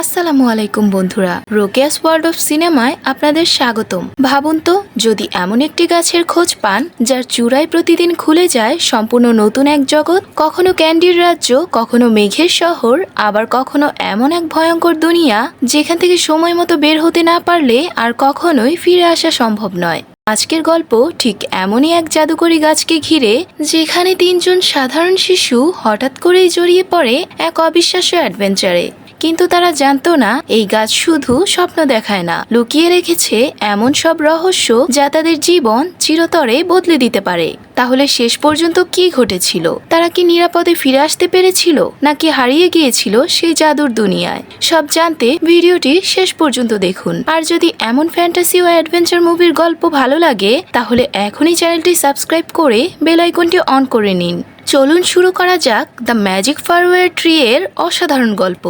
আসসালামু আলাইকুম বন্ধুরা, রোকেয়াস ওয়ার্ল্ড অফ সিনেমায় আপনাদের স্বাগতম। ভাবুন তো, যদি এমন একটি গাছের খোঁজ পান যার চূড়ায় প্রতিদিন খুলে যায় সম্পূর্ণ নতুন এক জগৎ, কখনো ক্যান্ডির রাজ্য, কখনো মেঘের শহর, আবার কখনো এমন এক ভয়ঙ্কর দুনিয়া যেখান থেকে সময় মতো বের হতে না পারলে আর কখনোই ফিরে আসা সম্ভব নয়। আজকের গল্প ঠিক এমনই এক জাদুকরী গাছকে ঘিরে, যেখানে তিনজন সাধারণ শিশু হঠাৎ করেই জড়িয়ে পড়ে এক অবিশ্বাস্য অ্যাডভেঞ্চারে। কিন্তু তারা জানতো না, এই গাছ শুধু স্বপ্ন দেখায় না, লুকিয়ে রেখেছে এমন সব রহস্য যা তাদের জীবন চিরতরে বদলে দিতে পারে। তাহলে শেষ পর্যন্ত কি ঘটেছিল? তারা কি নিরাপদে ফিরে আসতে পেরেছিল, নাকি হারিয়ে গিয়েছিল সেই জাদুর দুনিয়ায়? সব জানতে ভিডিওটি শেষ পর্যন্ত দেখুন। আর যদি এমন ফ্যান্টাসি ও অ্যাডভেঞ্চার মুভির গল্প ভালো লাগে, তাহলে এখনই চ্যানেলটি সাবস্ক্রাইব করে বেল আইকনটি অন করে নিন। চলুন শুরু করা যাক দ্য ম্যাজিক ফারওয়ে ট্রি এর অসাধারণ গল্প।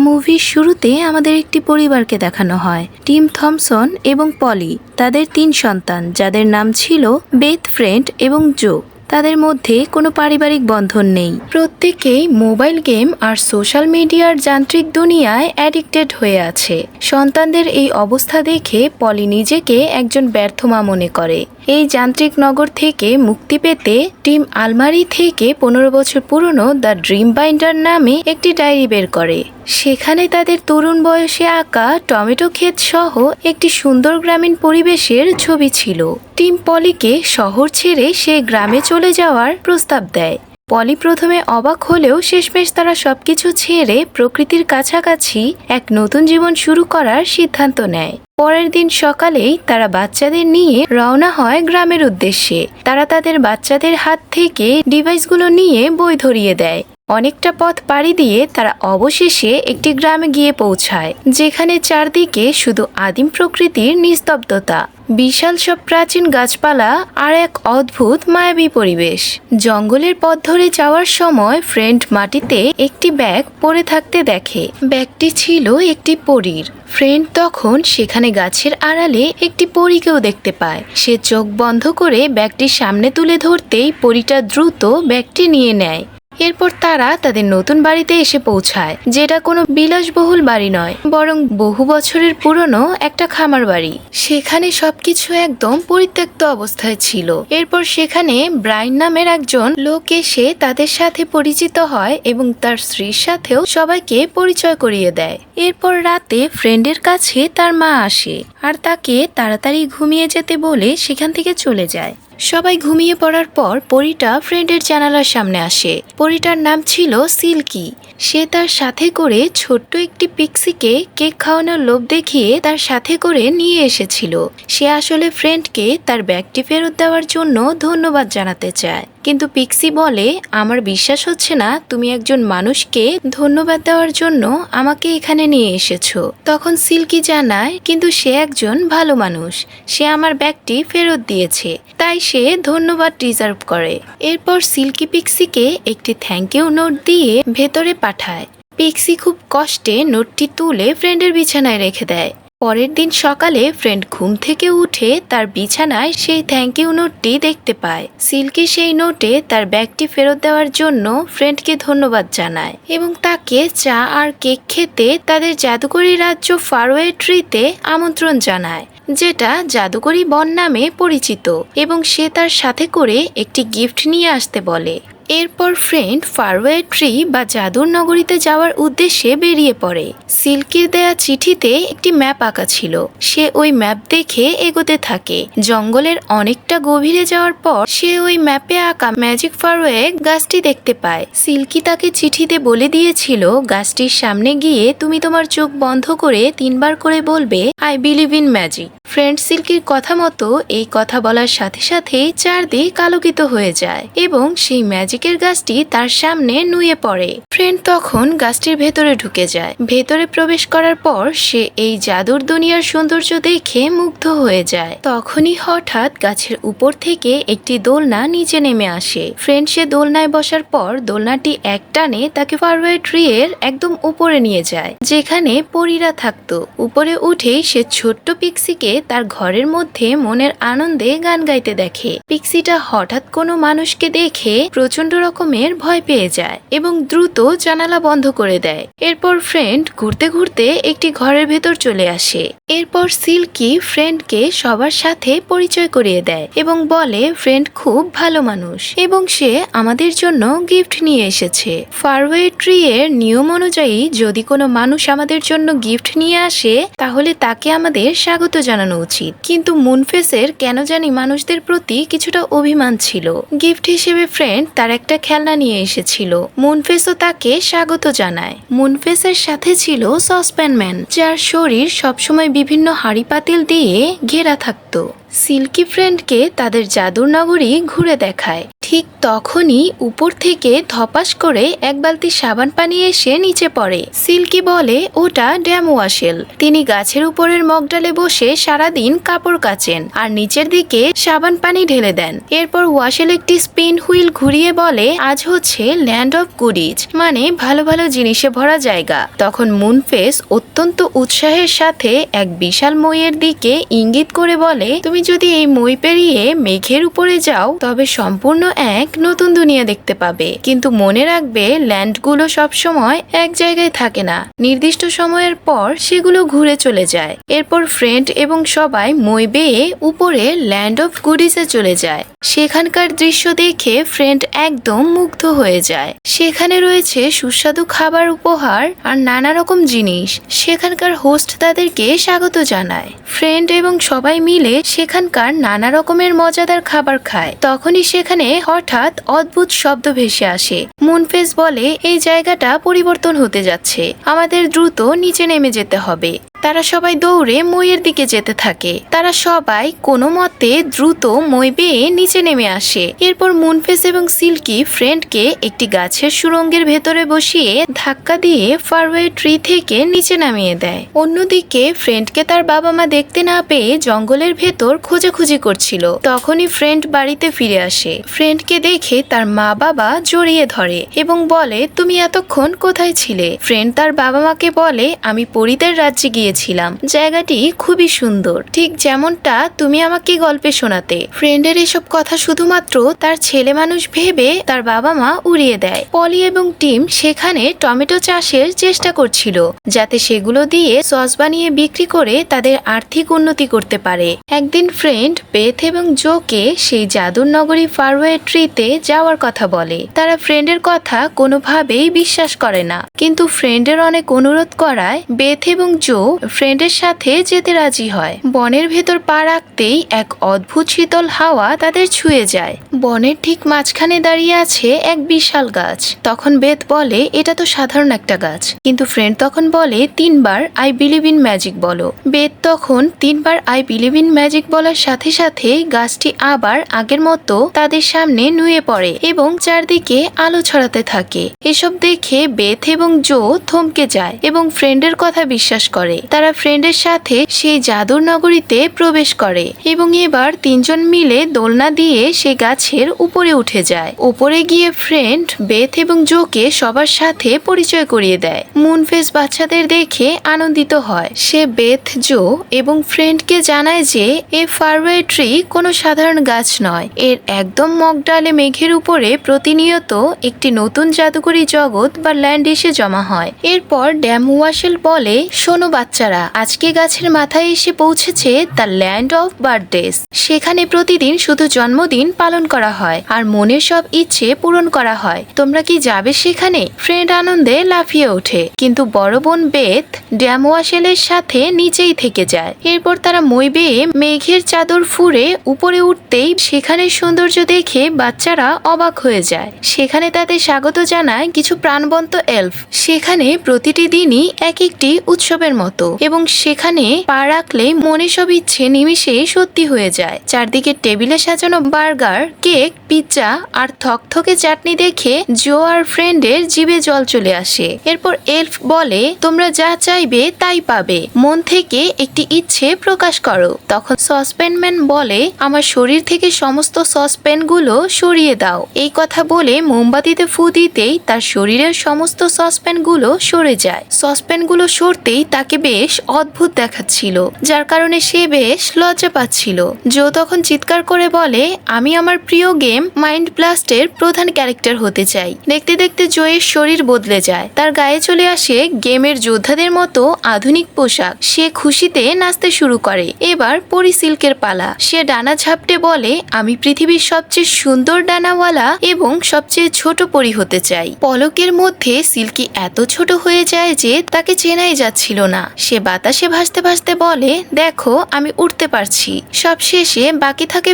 মুভির শুরুতে আমাদের একটি পরিবারকে দেখানো হয়, টিম থমসন এবং পলি। তাদের 3 সন্তান, যাদের নাম ছিল বেথ, ফ্রেন্ড এবং জো। তাদের মধ্যে কোনো পারিবারিক বন্ধন নেই। প্রত্যেকেই মোবাইল গেম আর সোশ্যাল মিডিয়ার যান্ত্রিক দুনিয়ায় অ্যাডিক্টেড হয়ে আছে। সন্তানদের এই অবস্থা দেখে পলি নিজেকে একজন ব্যর্থ মা মনে করে। এই যান্ত্রিক নগর থেকে মুক্তি পেতে টিম আলমারি থেকে 15 বছর পুরনো দ্য ড্রিম বাইন্ডার নামে একটি ডায়েরি বের করে। সেখানে তাদের তরুণ বয়সে আঁকা টমেটো ক্ষেত সহ একটি সুন্দর গ্রামীণ পরিবেশের ছবি ছিল। টিম পলিকে শহর ছেড়ে সে গ্রামে চলে যাওয়ার প্রস্তাব দেয়। পলি প্রথমে অবাক হলেও শেষমেশ তারা সবকিছু ছেড়ে প্রকৃতির কাছাকাছি এক নতুন জীবন শুরু করার সিদ্ধান্ত নেয়। পরের দিন সকালেই তারা বাচ্চাদের নিয়ে রওনা হয় গ্রামের উদ্দেশ্যে। তারা তাদের বাচ্চাদের হাত থেকে ডিভাইসগুলো নিয়ে বই ধরিয়ে দেয়। অনেকটা পথ পাড়ি দিয়ে তারা অবশেষে একটি গ্রামে গিয়ে পৌঁছায়, যেখানে চারদিকে শুধু আদিম প্রকৃতির নিস্তব্ধতা, বিশাল সব প্রাচীন গাছপালা আর এক অদ্ভুত মায়াবী পরিবেশ। জঙ্গলের পথ ধরে যাওয়ার সময় ফ্রেন্ড মাটিতে একটি ব্যাগ পড়ে থাকতে দেখে। ব্যাগটি ছিল একটি পরীর। ফ্রেন্ড তখন সেখানে গাছের আড়ালে একটি পরীকেও দেখতে পায়। সে চোখ বন্ধ করে ব্যাগটি সামনে তুলে ধরতেই পরীটা দ্রুত ব্যাগটি নিয়ে নেয়। এরপর তারা তাদের নতুন বাড়িতে এসে পৌঁছায়, যেটা কোনো বিলাসবহুল বাড়ি নয়, বরং বহু বছরের পুরনো একটা খামার বাড়ি। সেখানে সবকিছু একদম পরিত্যক্ত অবস্থায় ছিল। এরপর সেখানে ব্রাইন নামের একজন লোক এসে তাদের সাথে পরিচিত হয় এবং তার স্ত্রীর সাথেও সবাইকে পরিচয় করিয়ে দেয়। এরপর রাতে ফ্রেন্ডের কাছে তার মা আসে আর তাকে তাড়াতাড়ি ঘুমিয়ে যেতে বলে সেখান থেকে চলে যায়। সবাই ঘুমিয়ে পড়ার পর পরীটা ফ্রেন্ডের জানালার সামনে আসে। পরীটার নাম ছিল সিল্কি। সে তার সাথে করে ছোট্ট একটি পিক্সিকে কেক খাওয়ানোর লোভ দেখিয়ে তার সাথে করে নিয়ে এসেছিল। সে আসলে ফ্রেন্ডকে তার ব্যাগটি ফেরত দেওয়ার জন্য ধন্যবাদ জানাতে চায়। কিন্তু পিক্সি বলে, আমার বিশ্বাস হচ্ছে না তুমি একজন মানুষকে ধন্যবাদ দেওয়ার জন্য আমাকে এখানে নিয়ে এসেছো। তখন সিল্কি জানায়, কিন্তু সে একজন ভালো মানুষ, সে আমার ব্যাগটি ফেরত দিয়েছে, তাই সে ধন্যবাদ ডিজার্ভ করে। এরপর সিল্কি পিক্সিকে একটি থ্যাংক ইউ নোট দিয়ে ভেতরে পাঠায়। পিক্সি খুব কষ্টে নোটটি তুলে ফ্রেন্ডের বিছানায় রেখে দেয়। পরের দিন সকালে ফ্রেন্ড ঘুম থেকে উঠে তার বিছানায় সেই থ্যাংক ইউ নোটটি দেখতে পায়। সিল্কি সেই নোটে তার ব্যাগটি ফেরত দেওয়ার জন্য ফ্রেন্ডকে ধন্যবাদ জানায় এবং তাকে চা আর কেক খেতে তাদের জাদুকরী রাজ্য ফারওয়ে ট্রিতে আমন্ত্রণ জানায়, যেটা জাদুকরী বন নামে পরিচিত, এবং সে তার সাথে করে একটি গিফট নিয়ে আসতে বলে। এরপর ফ্রেন্ড ফারওয়ে ট্রি বা জাদুর নগরীতে যাওয়ার উদ্দেশ্যে বেরিয়ে পড়ে। সিল্কির দেয়া চিঠিতে একটি ম্যাপ আঁকা ছিল। সে ওই ম্যাপ দেখে এগোতে থাকে। জঙ্গলের অনেকটা গভীরে যাওয়ার পর সে ওই ম্যাপে আঁকা ম্যাজিক ফারওয়ে গাছটি দেখতে পায়। সিল্কি তাকে চিঠিতে বলে দিয়েছিল, গাছটির সামনে গিয়ে তুমি তোমার চোখ বন্ধ করে 3 বার করে বলবে, I believe in magic. Friend সিল্কির কথা মতো এই কথা বলার সাথে সাথেই চারদিক আলোকিত হয়ে যায় এবং সেই ম্যাজিকের গাছটি তার সামনে নুয়ে পড়ে। ফ্রেন্ড তখন গাছটির ভেতরে ঢুকে যায়। ভেতরে প্রবেশ করার পর সে এই জাদুর দুনিয়ার সৌন্দর্য দেখে মুগ্ধ হয়ে যায়। তখনই হঠাৎ গাছের উপর থেকে একটি দোলনা নিচে নেমে আসে। ফ্রেন্ড সে দোলনায় বসার পর দোলনাটি এক টানে তাকে ফারওয়ে ট্রি এর একদম উপরে নিয়ে যায়, যেখানে পরীরা থাকতো। উপরে উঠেই সে ছোট্ট পিক্সিকে তার ঘরের মধ্যে মনের আনন্দে গান গাইতে দেখে। পিক্সিটা হঠাৎ কোনো মানুষকে দেখে প্রচন্ড রকমের ভয় পেয়ে যায় এবং দ্রুত জানালা বন্ধ করে দেয়। এরপর ফ্রেন্ড ঘুরতে ঘুরতে একটি ঘরের ভেতর চলে আসে। এরপর সিল্কি ফ্রেন্ডকে সবার সাথে পরিচয় করিয়ে দেয় এবং বলে ফ্রেন্ড খুব ভালো মানুষ এবং সে আমাদের জন্য গিফট নিয়ে এসেছে। ফারওয়ে ট্রি এর নিয়ম অনুযায়ী যদি কোনো মানুষ আমাদের জন্য গিফট নিয়ে আসে তাহলে তাকে আমাদের স্বাগত জানানো উচিত, কিন্তু মুনফেসের কেন জানি মানুষদের প্রতি কিছুটা অভিমান ছিল। গিফট হিসেবে ফ্রেন্ড তার একটা খেলনা নিয়ে এসেছিল। মুনফেসও তাকে স্বাগত জানায়। মুনফেসের সাথে ছিল সসপ্যান ম্যান, যার শরীর সবসময় বিভিন্ন হাঁড়ি পাতিল দিয়ে ঘেরা থাকতো। সিল্কি ফ্রেন্ডকে তাদের জাদুর নগরী ঘুরে দেখায়। ঠিক তখনই উপর থেকে ধপাস করে এক বালতি সাবান পানি এসে নিচে পড়ে। সিল্কি বলে ওটা ড্যাম ওয়াশেল। তিনি গাছের উপরের মগডালে বসে সারাদিন কাপড় কাচেন আর নিচের দিকে সাবান পানি ঢেলে দেন। এরপর ওয়াশেল একটি স্পিন হুইল ঘুরিয়ে বলে আজ হচ্ছে ল্যান্ড অফ গুডিজ, মানে ভালো ভালো জিনিসে ভরা জায়গা। তখন মুনফেস অত্যন্ত উৎসাহের সাথে এক বিশাল মইয়ের দিকে ইঙ্গিত করে বলে তুমি যদি এই মই পেরিয়ে মেঘের উপরে যাও তবে সম্পূর্ণ এক নতুন দুনিয়া দেখতে পাবে, কিন্তু মনে রাখবে ল্যান্ডগুলো সবসময় এক জায়গায় থাকে না, নির্দিষ্ট সময়ের পর সেগুলো ঘুরে চলে যায়। এরপর ফ্রেন্ড এবং সবাই মই বেয়ে উপরে ল্যান্ড অফ গুডিসে চলে যায়। সেখানকার দৃশ্য দেখে ফ্রেন্ড একদম মুগ্ধ হয়ে যায়। সেখানে রয়েছে সুস্বাদু খাবার, উপহার আর নানা রকম জিনিস। সেখানকার হোস্ট তাদেরকে স্বাগত জানায়। ফ্রেন্ড এবং সবাই মিলে সেখানকার নানা রকমের মজাদার খাবার খায়। তখনই সেখানে হঠাৎ অদ্ভুত শব্দ ভেসে আসে। মুনফেস বলে এই জায়গাটা পরিবর্তন হতে যাচ্ছে, আমাদের দ্রুত নিচে নেমে যেতে হবে। তারা সবাই দৌড়ে মইয়ের দিকে যেতে থাকে। তারা সবাই কোনো মতে দ্রুত মই বেয়ে নিচে নেমে আসে। এরপর মুনফেস এবং সিল্কি ফ্রেন্ডকে একটি গাছের সুড়ঙ্গের ভেতরে বসিয়ে ধাক্কা দিয়ে ফারওয়ে ট্রি থেকে নিচে নামিয়ে দেয়। অন্যদিকে ফ্রেন্ডকে তার বাবা মা দেখতে না পেয়ে জঙ্গলের ভেতর খোঁজাখুঁজি করছিল। তখনই ফ্রেন্ড বাড়িতে ফিরে আসে। ফ্রেন্ডকে দেখে তার মা বাবা জড়িয়ে ধরে এবং বলে তুমি এতক্ষণ কোথায় ছিলে? ফ্রেন্ড তার বাবা মাকে বলে আমি পরীদের রাজ্যে গিয়েছিলাম, জায়গাটি খুবই সুন্দর, ঠিক যেমনটা তুমি আমাকে গল্পে শোনাতে। ফ্রেন্ডের এসব কথা শুধুমাত্র তার ছেলে মানুষ ভেবে তার বাবা মা উড়িয়ে দেয়। পলি এবং টিম সেখানে টমেটো চাষের চেষ্টা করছিল যাতে সেগুলো দিয়ে সস বানিয়ে বিক্রি করে তাদের আর্থিক উন্নতি করতে পারে। একদিন ফ্রেন্ড বেথ এবং জোকে সেই জাদুর নগরী ফারওয়ে ট্রিতে যাওয়ার কথা বলে। তারা ফ্রেন্ডের কথা কোনোভাবেই বিশ্বাস করে না, কিন্তু ফ্রেন্ডের অনেক অনুরোধ করায় বেথ এবং জো ফ্রেন্ডের সাথে যেতে রাজি হয়। বনের ভেতর পা রাখতেই এক অদ্ভুত শীতল হাওয়া তাদের ছুঁয়ে যায়। বনের ঠিক মাঝখানে দাঁড়িয়ে আছে এক বিশাল গাছ। তখন বেথ বলে এটা তো সাধারণ একটা গাছ, কিন্তু ফ্রেন্ড তখন বলে 3 বার আই বিলিভ ইন ম্যাজিক বলো। বেথ তখন 3 বার আই বিলিভ ইন ম্যাজিক বলার সাথে সাথে গাছটি আবার আগের মতো তাদের সামনে নুয়ে পড়ে এবং চারদিকে আলো ছড়াতে থাকে। এসব দেখে বেথ এবং জো থমকে যায় এবং ফ্রেন্ডের কথা বিশ্বাস করে। তারা ফ্রেন্ডের সাথে সেই জাদুর নগরীতে প্রবেশ করে এবং এবার 3 জন মিলে দোলনা দিয়ে সেই গাছের উপরে উঠে যায়। উপরে গিয়ে ফ্রেন্ড বেথ এবং জোকে সবার সাথে পরিচয় করিয়ে দেয়। মুনফেস বাচ্চাদের দেখে আনন্দিত হয়। সে বেথ, জো এবং ফ্রেন্ডকে জানায় যে এ ফারওয়ে ট্রি কোনো সাধারণ গাছ নয়, এর একদম মগডালে মেঘের উপরে প্রতিনিয়ত একটি নতুন জাদুকরী জগৎ বা ল্যান্ড এসে জমা হয়। এরপর ড্যাম ওয়াশেল বলে শোনো বাচ্চারা, আজকে গাছের মাথায় এসে পৌঁছেছে দ্য ল্যান্ড অফ বার্থডেস। সেখানে প্রতিদিন শুধু জন্মদিন পালন করা হয় আর মনের সব ইচ্ছে পূরণ করা হয়। তোমরা কি যাবে সেখানে? ফ্রেন্ড আনন্দে লাফিয়ে ওঠে, কিন্তু বড় বোন বেথ ড্যাম ওয়াশেলের সাথে নিচেই থেকে যায়। এরপর তারা মই বেয়ে মেঘের চাদর ফুঁড়ে উপরে উঠতেই সেখানে সৌন্দর্য দেখে বাচ্চারা অবাক হয়ে যায়। সেখানে তাদের স্বাগত জানায় কিছু প্রাণবন্ত এলফ। সেখানে প্রতিটি দিনই এক একটি উৎসবের মতো এবং সেখানে পা রাখলেই মনে সব ইচ্ছে নিমিষেই সত্যি হয়ে যায়। চারদিকে টেবিলে সাজানো বার্গার, কেক, পিৎজা আর থকথকে চাটনি দেখে জো আর ফ্রেন্ডের জিভে জল চলে আসে। এরপর এলফ বলে তোমরা যা চাইবে তাই পাবে, মন থেকে একটি ইচ্ছে প্রকাশ করো। তখন সসপ্যান ম্যান বলে আমার শরীর থেকে সমস্ত সসপ্যান গুলো সরিয়ে দাও। এই কথা বলে মোমবাতিতে ফু দিতেই তার শরীরের সমস্ত সসপ্যান গুলো সরে যায়। সসপ্যান গুলো সরতেই তাকে বেশ বেশ অদ্ভুত দেখাচ্ছিল, যার কারণে সে বেশ লজ্জা পাচ্ছিল। জো তখন চিৎকার করে বলে, আমি আমার প্রিয় গেম মাইন্ড ব্লাস্টের প্রধান ক্যারেক্টার হতে চাই। দেখতে দেখতে জোয়ের শরীর বদলে যায়, তার গায়ে চলে আসে গেমের যোদ্ধাদের মতো আধুনিক পোশাক। সে খুশিতে নাচতে শুরু করে। এবার পরি সিল্কের পালা। সে ডানা ঝাপটে বলে, আমি পৃথিবীর সবচেয়ে সুন্দর ডানাওয়ালা এবং সবচেয়ে ছোট পরি হতে চাই। পলকের মধ্যে সিল্কি এত ছোট হয়ে যায় যে তাকে চেনাই যাচ্ছিল না। সে বাতাসে ভাসতে ভাসতে বলে, দেখো আমি উঠতে পারছি। সব শেষে বাকি থাকে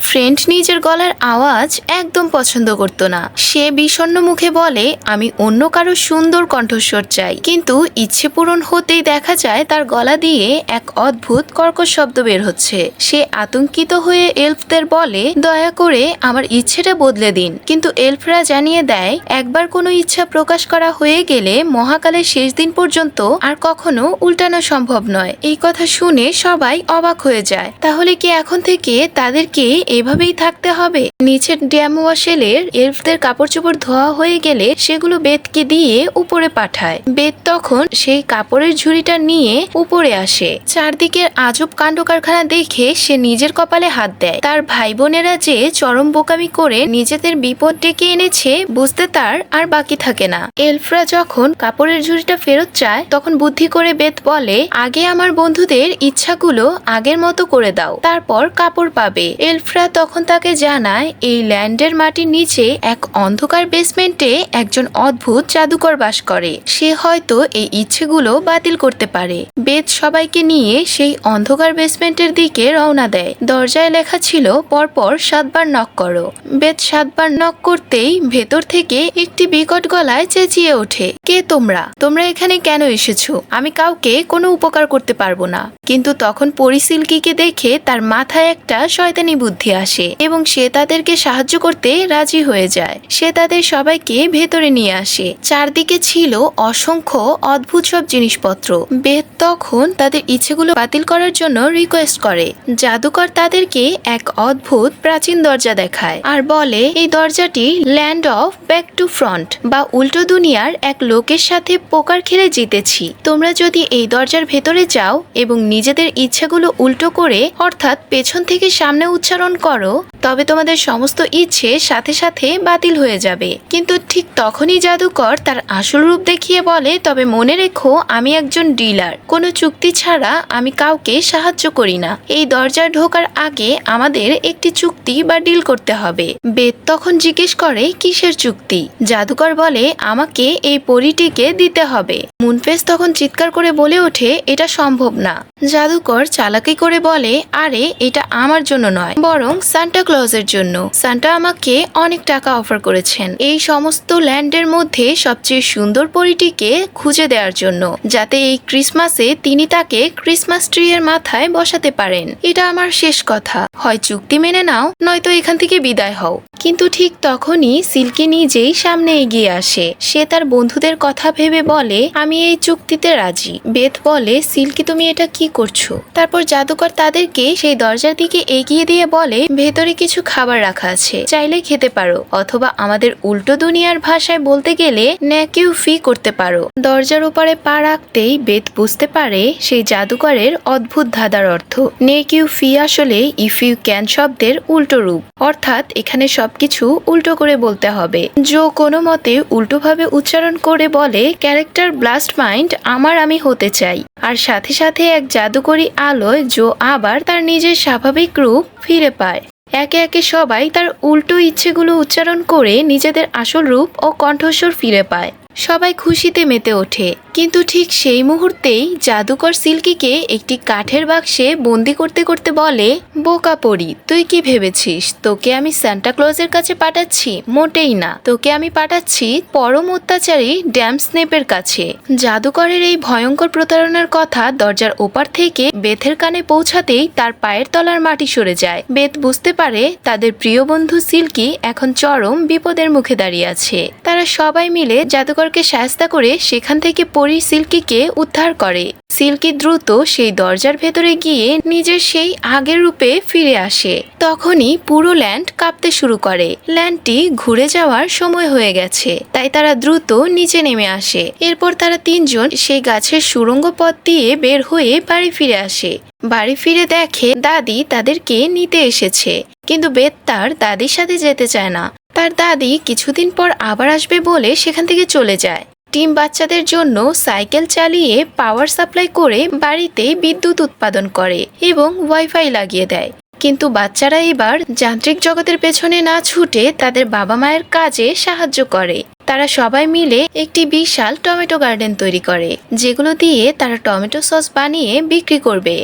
ফ্রেন্ড নিজের গলার আওয়াজ একদম পছন্দ করতো না। সে বিষণ্ণ মুখে বলে, আমি অন্য কারো সুন্দর কণ্ঠস্বর চাই। কিন্তু ইচ্ছে পূরণ হতেই দেখা যায় তার গলা দিয়ে এক অদ্ভুত কর্কশ শব্দ বের হচ্ছে। সে আতঙ্কিত হয়ে এলফদের বলে, দয়া করে আমার ইচ্ছেটা বদলে দিন। কিন্তু এলফরা জানিয়ে দেয়, একবার কোনো ইচ্ছা প্রকাশ করা হয়ে গেলে মহাকালের শেষ দিন পর্যন্ত আর কখনো উল্টানো সম্ভব নয়। এই কথা শুনে সবাই অবাক হয়ে যায়। তাহলে কি এখন থেকে তাদেরকে এভাবেই থাকতে হবে? নিচের ড্যামওয়াশেলের এলফদের কাপড় চোপড় ধোয়া হয়ে গেলে সেগুলো বেতকে দিয়ে উপরে পাঠায়। বেত তখন সেই কাপড়ের ঝুড়িটা নিয়ে উপরে আসে। চারদিকের আজব কাণ্ড কারখানা দেখে সে নিজের কপালে হাত দেয়। তার ভাই বোনেরা যে চরম বোকামি করে নিজেদের বিপদ ডেকে এনেছে বুঝতে তার আর বাকি থাকে না। এলফরা যখন কাপড়ের ঝুড়িটা ফেরত চায় তখন বুদ্ধি করে বেত বলে, আগে আমার বন্ধুদের ইচ্ছাগুলো আগের মতো করে দাও, তারপর কাপড় পাবে। এলফরা তখন তাকে জানায়, এই ল্যান্ডের মাটির নিচে এক অন্ধকার বেসমেন্টে একজন অদ্ভুত জাদুকর বাস করে। সে হয়তো এই ইচ্ছেগুলো বাতিল করতে পারে। বেত সবাইকে নিয়ে সেই অন্ধকার বেসমেন্টের দিকে রওনা দেয়। দরজায় লেখা ছিল, পরপর 7 বার নক করো। বেত 7 বার নক করতেই ভেতর থেকে একটি বিকট গলায় চেঁচিয়ে ওঠে, কে তোমরা? তোমরা এখানে কেন এসেছো? আমি কাউকে কোনো উপকার করতে পারবো না। কিন্তু তখন পরি সিল্কিকে দেখে তার মাথায় একটা শয়তানি বুদ্ধি আসে এবং সে তাদেরকে সাহায্য করতে রাজি হয়ে যায়। সে তাদের সবাইকে ভেতরে নিয়ে আসে। চারদিকে ছিল অসংখ্য অদ্ভুত সব জিনিসপত্র। বেত তখন তাদের ইচ্ছেগুলো বাতিল করার জন্য রিকোয়েস্ট করে। জাদুকর তাদেরকে এক অদ্ভুত প্রাচীন দরজা দেখায় আর বলে, এই দরজাটি land of back to front বা উল্টো দুনিয়ার এক লোকের সাথে পোকার খেলে জিতেছি। তোমরা যদি এই দরজার ভেতরে যাও এবং নিজেদের ইচ্ছাগুলো উল্টো করে অর্থাৎ পেছন থেকে সামনে উচ্চারণ করো, তবে তোমাদের সমস্ত ইচ্ছে সাথে সাথে বাতিল হয়ে যাবে। কিন্তু ঠিক তখনই জাদুকর তার আসল রূপ দেখিয়ে বলে, তবে মনে রেখো আমি একজন ডিলার। কোনো চুক্তি ছাড়া আমি কাউকে সাহায্য করি না। এই দরজায় ঢোকার আগে আমাদের একটি চুক্তি বা ডিল করতে হবে। বেত তখন জিজ্ঞেস করে, কিসের চুক্তি? জাদুকর বলে, আমাকে এই পরীটিকে দিতে হবে। মুনফেস তখন চিৎকার করে বলে ওঠে, এটা সম্ভব না। জাদুকর চালাকি করে বলে, আরে এটা আমার জন্য নয়, বরং সান্টা ক্লজের জন্য। সান্টা আমাকে অনেক টাকা অফার করেছেন এই সমস্ত ল্যান্ডের মধ্যে সবচেয়ে সুন্দর পরীটিকে খুঁজে দেওয়ার জন্য, যাতে এই ক্রিসমাসে তিনি তাকে ক্রিসমাস ট্রি এর মাথায় বসাতে পারেন। এটা আমার শেষ কথা, হয় চুক্তি মেনে নাও নয়তো এখান থেকে বিদায় হও। কিন্তু ঠিক তখনই সিল্কি নিজেই সামনে এগিয়ে আসে। সে তার বন্ধুদের কথা ভেবে বলে, আমি এই চুক্তিতে রাজি। বেত বলে, সিল্কি তুমি এটা কি করছো? তারপর জাদুকর তাদেরকে সেই দরজার দিকে এগিয়ে দিয়ে বলে, ভেতরে কিছু খাবার রাখা আছে, চাইলে খেতে পারো, অথবা আমাদের উল্টো দুনিয়ার ভাষায় বলতে গেলে নেকিউ ফি করতে পারো। দরজার উপরে পা রাখতেই বেত বুঝতে পারে সেই জাদুকরের অদ্ভুত ধাঁধার অর্থ। নেকিউ ফি আসলে ইফ ইউ ক্যান শব্দের উল্টো রূপ, অর্থাৎ এখানে সবকিছু উল্টো করে বলতে হবে। জো কোনো মতে উল্টোভাবে উচ্চারণ করে বলে, ক্যারেক্টার ব্লাস্ট মাইন্ড আমার আমি হতে চাই। আর সাথে সাথে এক জাদুকরি আলোয় জো আবার তার নিজের স্বাভাবিক রূপ ফিরে পায়। একে একে সবাই তার উল্টো ইচ্ছেগুলো উচ্চারণ করে নিজেদের আসল রূপ ও কণ্ঠস্বর ফিরে পায়। সবাই খুশিতে মেতে ওঠে। কিন্তু ঠিক সেই মুহূর্তেই জাদুকর সিল্কিকে একটি কাঠের বাক্সে বন্দি করতে করতে বলে, বোকা পরি, তুই কি ভেবেছিস তোকে আমি সান্টা ক্লজের কাছে পাঠাচ্ছি? মোটেই না, তোকে আমি পাঠাচ্ছি পরম অত্যাচারী ড্যাম স্নেপের কাছে। জাদুকরের এই ভয়ঙ্কর প্রতারণার কথা দরজার ওপার থেকে বেথের কানে পৌঁছাতেই তার পায়ের তলার মাটি সরে যায়। বেথ বুঝতে পারে তাদের প্রিয় বন্ধু সিল্কি এখন চরম বিপদের মুখে দাঁড়িয়ে আছে। তারা সবাই মিলে জাদুকরকে সাহায্য করে সেখান থেকে পরি সিল্কিকে উদ্ধার করে। সিল্কি দ্রুত সেই দরজার ভেতরে গিয়ে নিজের সেই আগের রূপে ফিরে আসে। তখনই পুরো ল্যান্ড কাঁপতে শুরু করে। ল্যান্ডটি ঘুরে যাওয়ার সময় হয়ে গেছে, তাই তারা দ্রুত নিচে নেমে আসে। এরপর তারা তিনজন সেই গাছের সুড়ঙ্গ পথ দিয়ে বের হয়ে বাড়ি ফিরে আসে। বাড়ি ফিরে দেখে দাদি তাদেরকে নিতে এসেছে, কিন্তু বেত তার দাদির সাথে যেতে চায় না। তার দাদি কিছুদিন পর আবার আসবে বলে সেখান থেকে চলে যায়। টিম বাচ্চাদের জন্য সাইকেল চালিয়ে পাওয়ার সাপ্লাই করে বাড়িতে বিদ্যুৎ উৎপাদন করে এবং ওয়াইফাই লাগিয়ে দেয়। কিন্তু বাচ্চারা এবার যান্ত্রিক জগতের পেছনে না ছুটে তাদের বাবা মায়ের কাজে সাহায্য করে। তারা সবাই মিলে একটি বিশাল টমেটো গার্ডেন তৈরি করে, যেগুলো দিয়ে তারা টমেটো সস বানিয়ে বিক্রি করবে।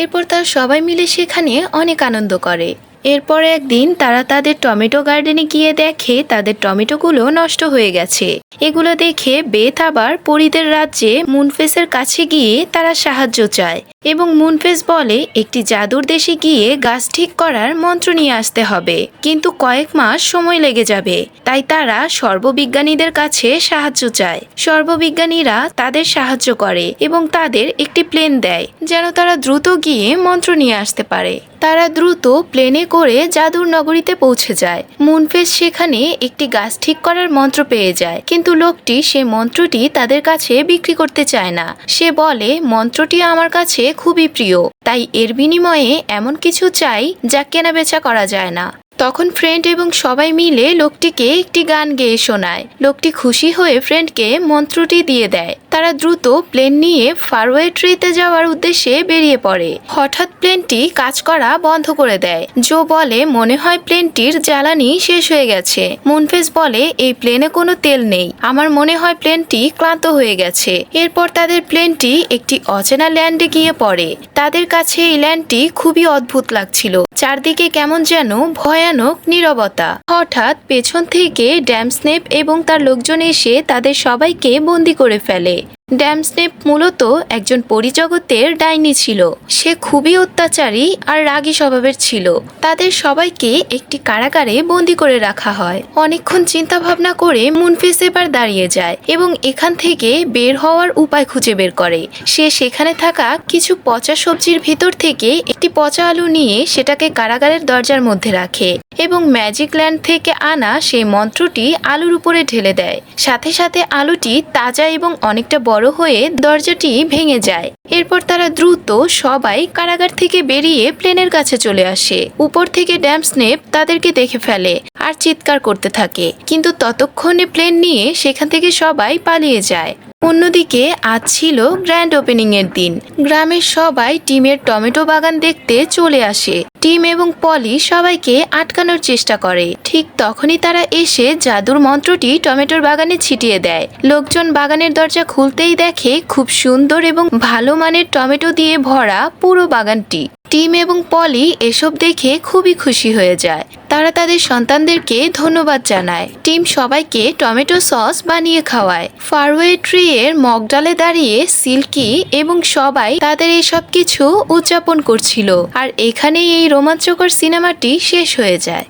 এরপর তারা সবাই মিলে সেখানে অনেক আনন্দ করে। এরপর একদিন তারা তাদের টমেটো গার্ডেনে গিয়ে দেখে তাদের টমেটোগুলো নষ্ট হয়ে গেছে। এগুলো দেখে বেথ আবার পরীদের রাজ্যে মুনফেসের কাছে গিয়ে তারা সাহায্য চায় এবং মুনফেস বলে একটি জাদুর দেশে গিয়ে গাছ ঠিক করার মন্ত্র নিয়ে আসতে হবে, কিন্তু কয়েক মাস সময় লেগে যাবে। তাই তারা সর্ববিজ্ঞানীদের কাছে সাহায্য চায়। সর্ববিজ্ঞানীরা তাদের সাহায্য করে এবং তাদের একটি প্লেন দেয় যেন তারা দ্রুত গিয়ে মন্ত্র নিয়ে আসতে পারে। তারা দ্রুত প্লেনে করে জাদুর নগরীতে পৌঁছে যায়। মুনফেস সেখানে একটি গাছ ঠিক করার মন্ত্র পেয়ে যায়, কিন্তু লোকটি সে মন্ত্রটি তাদের কাছে বিক্রি করতে চায় না। সে বলে মন্ত্রটি আমার কাছে খুবই প্রিয়, তাই এর বিনিময়ে এমন কিছু চাই যা কেনাবেচা করা যায় না। তখন ফ্রেন্ড এবং সবাই মিলে লোকটিকে একটি গান গেয়ে শোনায়। লোকটি খুশি হয়ে ফ্রেন্ডকে মন্ত্রটি দিয়ে দেয়। তারা দ্রুত প্লেন নিয়ে ফারওয়ে ট্রিতে যাওয়ার উদ্দেশ্যে বেরিয়ে পড়ে। হঠাৎ প্লেনটি কাজ করা বন্ধ করে দেয়। জো বলে মনে হয় প্লেনটির জ্বালানি শেষ হয়ে গেছে। মুনফেস বলে এই প্লেনে কোনো তেল নেই, আমার মনে হয় প্লেনটি ক্লান্ত হয়ে গেছে। এরপর তাদের প্লেনটি একটি অচেনা ল্যান্ডে গিয়ে পড়ে। তাদের কাছে এই ল্যান্ডটি খুবই অদ্ভুত লাগছিল। চারদিকে কেমন যেন ভয়ানক নীরবতা। হঠাৎ পেছন থেকে ড্যামস্নেপ এবং তার লোকজন এসে তাদের সবাইকে বন্দি করে ফেলে। ড্যামস্নেপ মূলত একজন পরিজগতের ডাইনি ছিল। সে খুবই অত্যাচারী আর রাগী স্বভাবের ছিল। তাদের সবাইকে একটি কারাগারে বন্দি করে রাখা হয়। অনেকক্ষণ চিন্তা ভাবনা করে মুনফেস এবার দাঁড়িয়ে যায় এবং এখান থেকে বের হওয়ার উপায় খুঁজে বের করে। সে সেখানে থাকা কিছু পচা সবজির ভিতর থেকে একটি পচা আলু নিয়ে সেটাকে কারাগারের দরজার মধ্যে রাখে এবং ম্যাজিক ল্যান্ড থেকে আনা সেই মন্ত্রটি আলুর উপরে ঢেলে দেয়। সাথে সাথে আলুটি তাজা এবং অনেকটা বড় হয়ে দরজাটি ভেঙে যায়। এরপর তারা দ্রুত সবাই কারাগার থেকে বেরিয়ে প্লেনের কাছে চলে আসে। উপর থেকে ড্যামস্নেপ তাদেরকে দেখে ফেলে আর চিৎকার করতে থাকে, কিন্তু ততক্ষণে প্লেন নিয়ে সেখান থেকে সবাই পালিয়ে যায়। অন্যদিকে আজ ছিল গ্র্যান্ড ওপেনিং এর দিন। গ্রামের সবাই টিমের টমেটো বাগান দেখতে চলে আসে। টিম এবং পলি সবাইকে আটকানোর চেষ্টা করে। ঠিক তখনই তারা এসে জাদুর মন্ত্রটি টমেটোর বাগানে ছিটিয়ে দেয়। লোকজন বাগানের দরজা খুলতেই দেখে খুব সুন্দর এবং ভালো মানের টমেটো দিয়ে ভরা পুরো বাগানটি। টিম এবং পলি এসব দেখে খুবই খুশি হয়ে যায়। তারা তাদের সন্তানদেরকে ধন্যবাদ জানায়। টিম সবাইকে টমেটো সস বানিয়ে খাওয়ায়। ফারওয়ে ট্রি এর মগডালে দাঁড়িয়ে সিল্কি এবং সবাই তাদের এসব কিছু উদযাপন করছিল। আর এখানেই এই রোমাঞ্চকর সিনেমাটি শেষ হয়ে যায়।